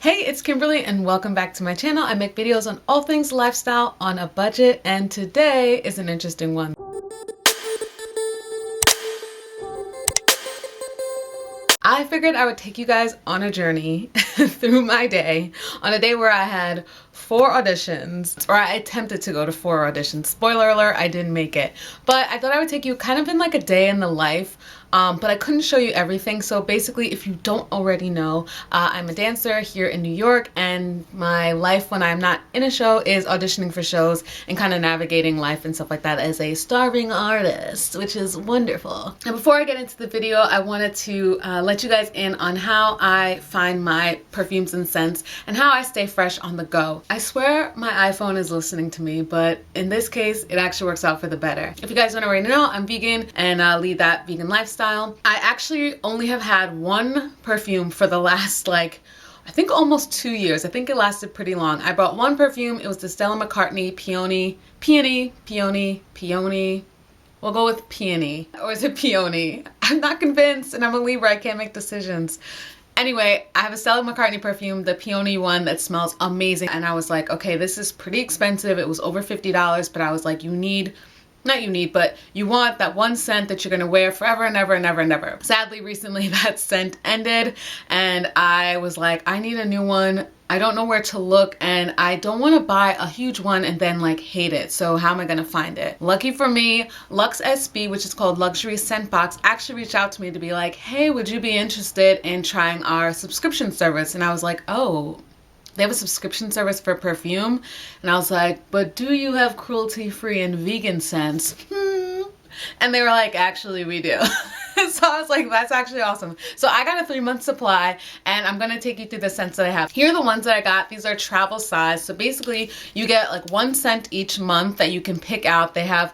Hey, it's Kimberlee and welcome back to my channel. I make videos on all things lifestyle on a budget, and today is an interesting one. I figured I would take you guys on a journey through my day, on a day where I had 4 auditions, or I attempted to go to 4 auditions. Spoiler alert, I didn't make it. But I thought I would take you kind of in like a day in the life, but I couldn't show you everything. So basically, if you don't already know, I'm a dancer here in New York, and my life when I'm not in a show is auditioning for shows and kind of navigating life and stuff like that as a starving artist, which is wonderful. And before I get into the video, I wanted to let you guys in on how I find my perfumes and scents and how I stay fresh on the go. I swear my iPhone is listening to me, but in this case, it actually works out for the better. If you guys don't already know, I'm vegan and lead that vegan lifestyle. I actually only have had one perfume for the last I think almost 2 years. I think it lasted pretty long. I bought one perfume. It was the Stella McCartney Peony. We'll go with Peony. Or is it Peony? I'm not convinced, and I'm a Libra. I can't make decisions. Anyway, I have a Stella McCartney perfume, the Peony one, that smells amazing. And I was like, okay, this is pretty expensive. It was over $50, but I was like, but you want that one scent that you're gonna wear forever and ever and ever and ever. Sadly, recently that scent ended, and I was like, I need a new one. I don't know where to look, and I don't want to buy a huge one and then hate it. So how am I gonna find it? Lucky for me, Luxsb, which is called Luxury Scent Box, actually reached out to me to be like, hey, would you be interested in trying our subscription service? And I was like, oh, they have a subscription service for perfume? And I was like, but do you have cruelty-free and vegan scents? And they were like, actually, we do. So I was like, that's actually awesome. So I got a 3-month supply, and I'm gonna take you through the scents that I have. Here are the ones that I got. These are travel size. So basically, you get one scent each month that you can pick out. They have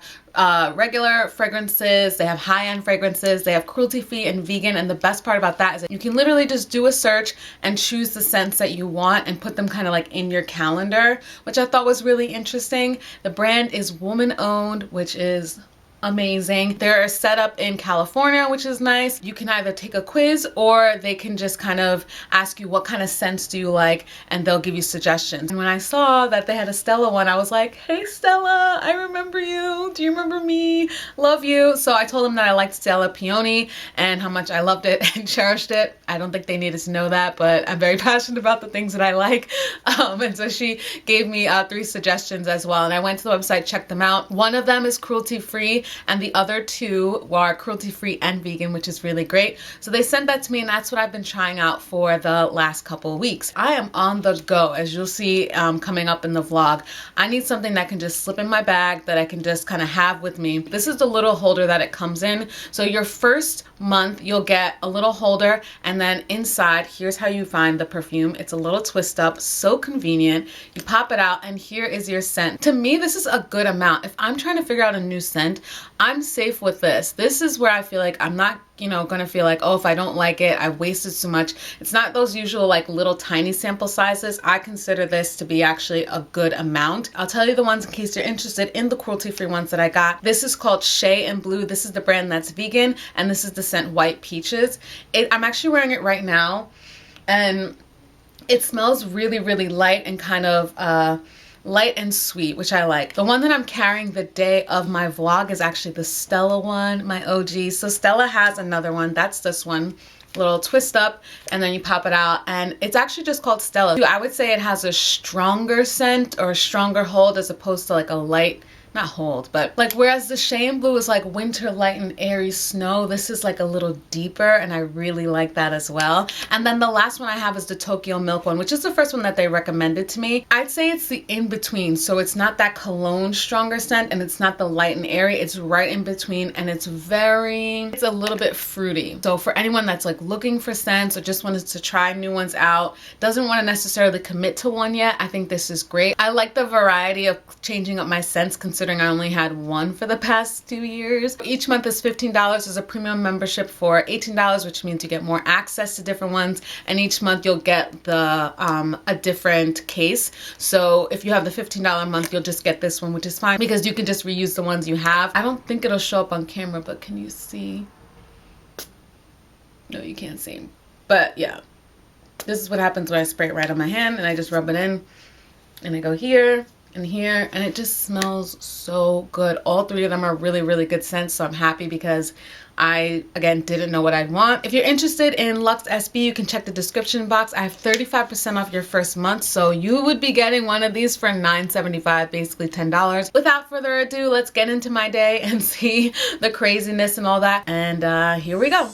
regular fragrances, they have high-end fragrances, they have cruelty-free and vegan, and the best part about that is that you can literally just do a search and choose the scents that you want and put them kind of in your calendar, which I thought was really interesting. The brand is woman-owned, which is amazing. They're set up in California, which is nice. You can either take a quiz, or they can just kind of ask you what kind of scents do you like, and they'll give you suggestions. And when I saw that they had a Stella one, I was like, hey Stella, I remember you. Do you remember me? Love you. So I told them that I liked Stella Peony and how much I loved it and cherished it. I don't think they needed to know that, but I'm very passionate about the things that I like. And so she gave me 3 suggestions as well, and I went to the website, checked them out. One of them is cruelty-free, and the other 2 are cruelty-free and vegan, which is really great. So they sent that to me, and that's what I've been trying out for the last couple of weeks. I am on the go, as you'll see coming up in the vlog. I need something that can just slip in my bag, that I can just kind of have with me. This is the little holder that it comes in. So your first month, you'll get a little holder, and then inside, here's how you find the perfume. It's a little twist up, so convenient. You pop it out, and here is your scent. To me, this is a good amount. If I'm trying to figure out a new scent, I'm safe with this. This is where I feel like I'm not, gonna feel like, oh, if I don't like it, I wasted so much. It's not those usual little tiny sample sizes. I consider this to be actually a good amount. I'll tell you the ones in case you're interested in the cruelty-free ones that I got. This is called Shay in Blue. This is the brand that's vegan, and this is the scent White Peaches. I'm actually wearing it right now, and it smells really, really light and kind of light and sweet, which I like. The one that I'm carrying the day of my vlog is actually the Stella one, my OG. So Stella has another one. That's this one. Little twist up, and then you pop it out, and it's actually just called Stella. I would say it has a stronger scent or a stronger hold as opposed to a light, not hold, but whereas the Shay in Blue is winter light and airy snow, this is a little deeper, and I really like that as well. And then the last one I have is the TokyoMilk one, which is the first one that they recommended to me. I'd say it's the in-between, so it's not that cologne stronger scent, and it's not the light and airy. It's right in between, and it's a little bit fruity. So for anyone that's looking for scents or just wanted to try new ones out, doesn't want to necessarily commit to one yet, I think this is great. I like the variety of changing up my scents, considering I only had one for the past 2 years. Each month is $15. There's a premium membership for $18, which means you get more access to different ones, and each month you'll get the a different case. So if you have the $15 month, you'll just get this one, which is fine because you can just reuse the ones you have. I don't think it'll show up on camera, but can you see? No, you can't see. But yeah, This is what happens when I spray it right on my hand and I just rub it in and I go here and here, and it just smells so good. All three of them are really, really good scents, so I'm happy because I, again, didn't know what I'd want. If you're interested in Luxsb, you can check the description box. I have 35% off your first month, so you would be getting one of these for $9.75, basically $10. Without further ado, let's get into my day and see the craziness and all that, and here we go.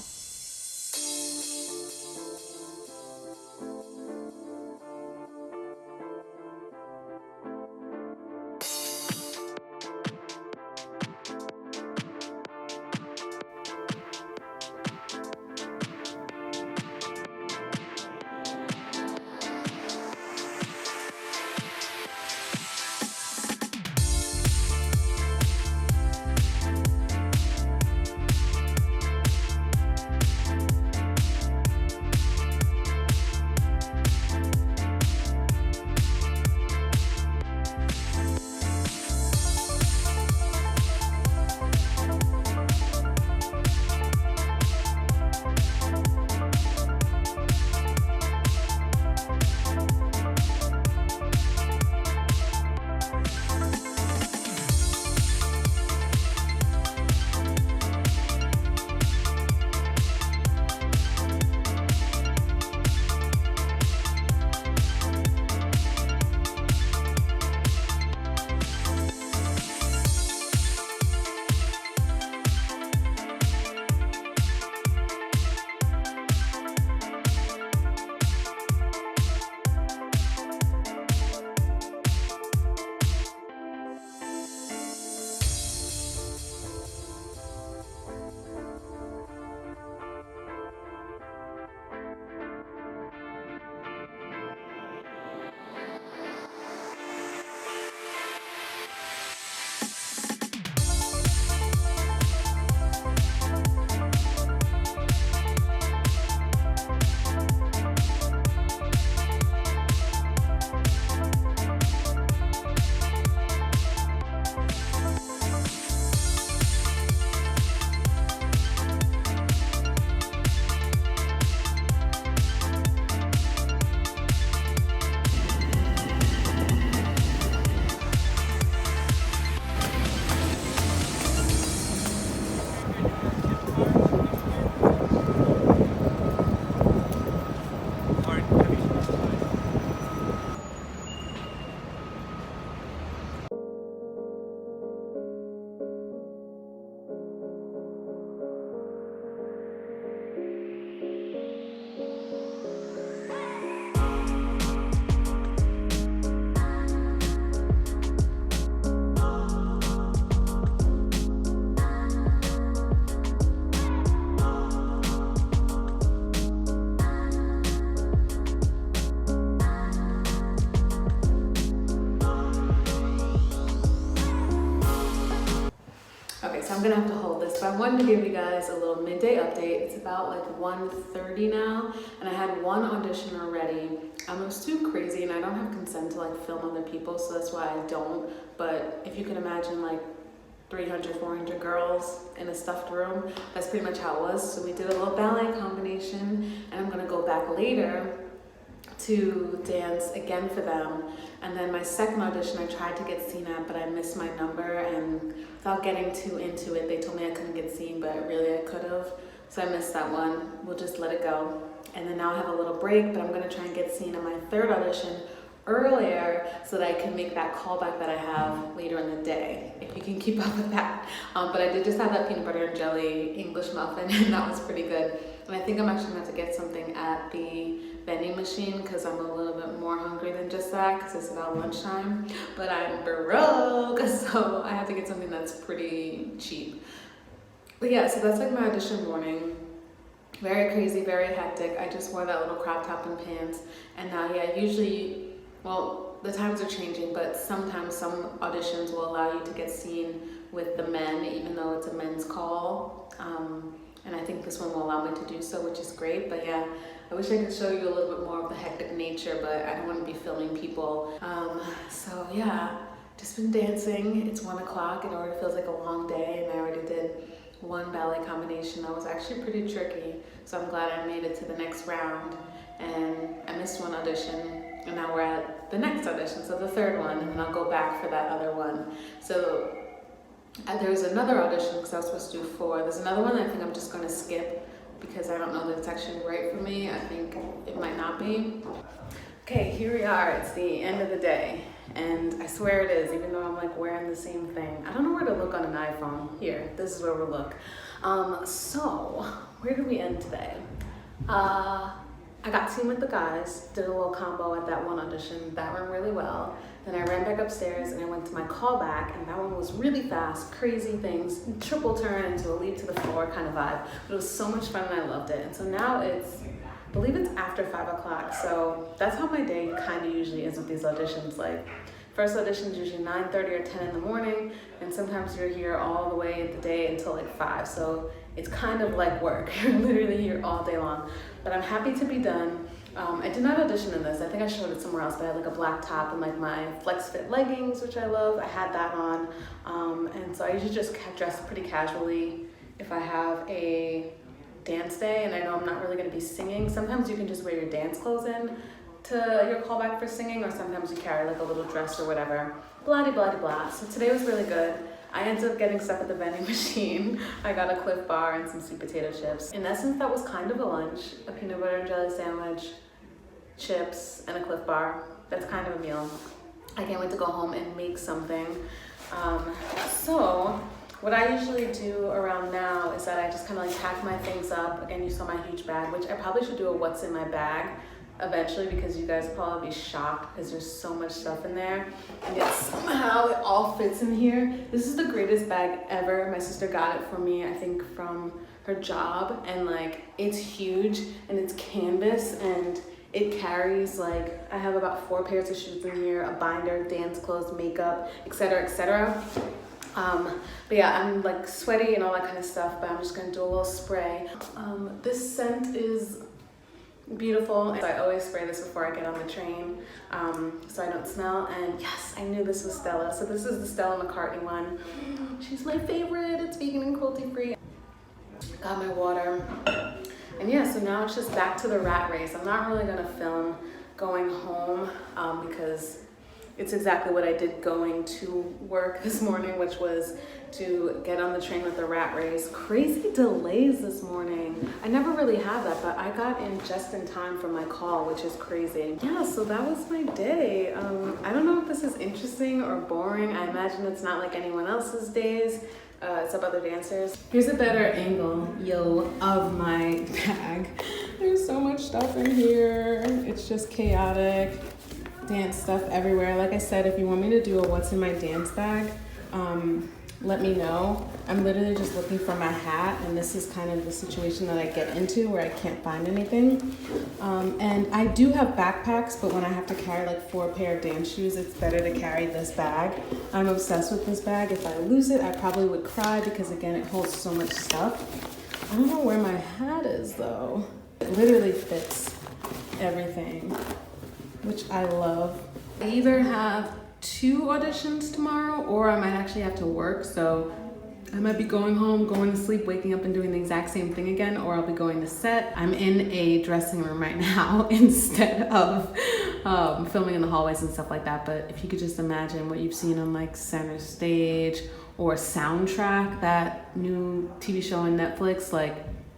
I'm gonna have to hold this, but I wanted to give you guys a little midday update. It's about like 1:30 now, and I had one audition already. It was too crazy, and I don't have consent to like film other people, so that's why I don't. But if you can imagine like 300, 400 girls in a stuffed room, that's pretty much how it was. So we did a little ballet combination, and I'm gonna go back later to dance again for them. And then my second audition, I tried to get seen at, but I missed my number, and without getting too into it, they told me I couldn't get seen, but really I could have. So I missed that one. We'll just let it go. And then now I have a little break, but I'm gonna try and get seen at my third audition earlier so that I can make that callback that I have later in the day, if you can keep up with that. But I did just have that peanut butter and jelly English muffin, and that was pretty good. And I think I'm actually gonna have to get something at the vending machine because I'm a little bit more hungry than just that, because it's about lunchtime, but I'm broke, so I have to get something that's pretty cheap. But yeah, so that's like my audition morning. Very crazy, very hectic. I just wore that little crop top and pants, and now usually, well, the times are changing, but sometimes some auditions will allow you to get seen with the men, even though it's a men's call. And I think this one will allow me to do so, which is great. But yeah, I wish I could show you a little bit more of the hectic nature, but I don't want to be filming people. So yeah, just been dancing. It's 1 o'clock. It already feels like a long day, and I already did one ballet combination that was actually pretty tricky. So I'm glad I made it to the next round. and I missed one audition, and now we're at the next audition, so the third one, and then I'll go back for that other one. So there's another audition because I was supposed to do 4. There's another one I think I'm just gonna skip because I don't know that it's actually right for me. I think it might not be. Okay, here we are. It's the end of the day, and I swear it is, even though I'm like wearing the same thing. I don't know where to look on an iPhone. Here, this is where we'll look. So where did we end today? I got seen with the guys, did a little combo at that one audition. That went really well. Then I ran back upstairs and I went to my callback, and that one was really fast, crazy things, triple turn into a leap to the floor kind of vibe. But it was so much fun and I loved it. And so now it's, I believe it's after 5 o'clock. So that's how my day kind of usually is with these auditions. Like, first audition is usually 9:30 or 10 in the morning, and sometimes you're here all the way in the day until like 5. So it's kind of like work. You're literally here all day long. But I'm happy to be done. I did not audition in this. I think I showed it somewhere else, but I had like a black top and like my flex fit leggings, which I love. I had that on. And so I usually just dress pretty casually if I have a dance day and I know I'm not really gonna be singing. Sometimes you can just wear your dance clothes in to your callback for singing, or sometimes you carry like a little dress or whatever. Blah de blah de blah. So today was really good. I ended up getting stuff at the vending machine. I got a Cliff Bar and some sweet potato chips. In essence, that was kind of a lunch. A peanut butter and jelly sandwich, chips, and a Cliff Bar. That's kind of a meal. I can't wait to go home and make something. So what I usually do around now is that I just kind of like pack my things up. Again, you saw my huge bag, which I probably should do a what's in my bag eventually, because you guys will probably be shocked because there's so much stuff in there, and yet somehow it all fits in here. This is the greatest bag ever. My sister got it for me, I think from her job, and like it's huge and it's canvas and it carries like, I have about 4 pairs of shoes in here, a binder, dance clothes, makeup, etc., etc. But yeah, I'm like sweaty and all that kind of stuff, but I'm just gonna do a little spray. This scent is beautiful, and I always spray this before I get on the train so I don't smell. And yes, I knew this was Stella. So this is the Stella McCartney one. She's my favorite. It's vegan and cruelty free. Got my water, and yeah, so now it's just back to the rat race. I'm not really gonna film going home because it's exactly what I did going to work this morning, which was to get on the train with the rat race. Crazy delays this morning. I never really have that, but I got in just in time for my call, which is crazy. Yeah, so that was my day. I don't know if this is interesting or boring. I imagine it's not like anyone else's days. It's up other dancers. Here's a better angle, of my bag. There's so much stuff in here. It's just chaotic. Dance stuff everywhere. Like I said, if you want me to do a what's in my dance bag, let me know. I'm literally just looking for my hat, and this is kind of the situation that I get into where I can't find anything. And I do have backpacks, but when I have to carry like 4 pair of dance shoes, it's better to carry this bag. I'm obsessed with this bag. If I lose it, I probably would cry because again, it holds so much stuff. I don't know where my hat is though. It literally fits everything, which I love. I either have 2 auditions tomorrow, or I might actually have to work, so I might be going home, going to sleep, waking up and doing the exact same thing again, or I'll be going to set. I'm in a dressing room right now instead of filming in the hallways and stuff like that, but if you could just imagine what you've seen on like Center Stage or Soundtrack, that new TV show on Netflix, like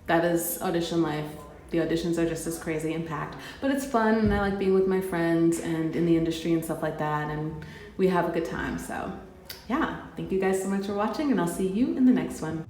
that is audition life. The auditions are just as crazy and packed, but it's fun, and I like being with my friends and in the industry and stuff like that, and we have a good time. So yeah, thank you guys so much for watching, and I'll see you in the next one.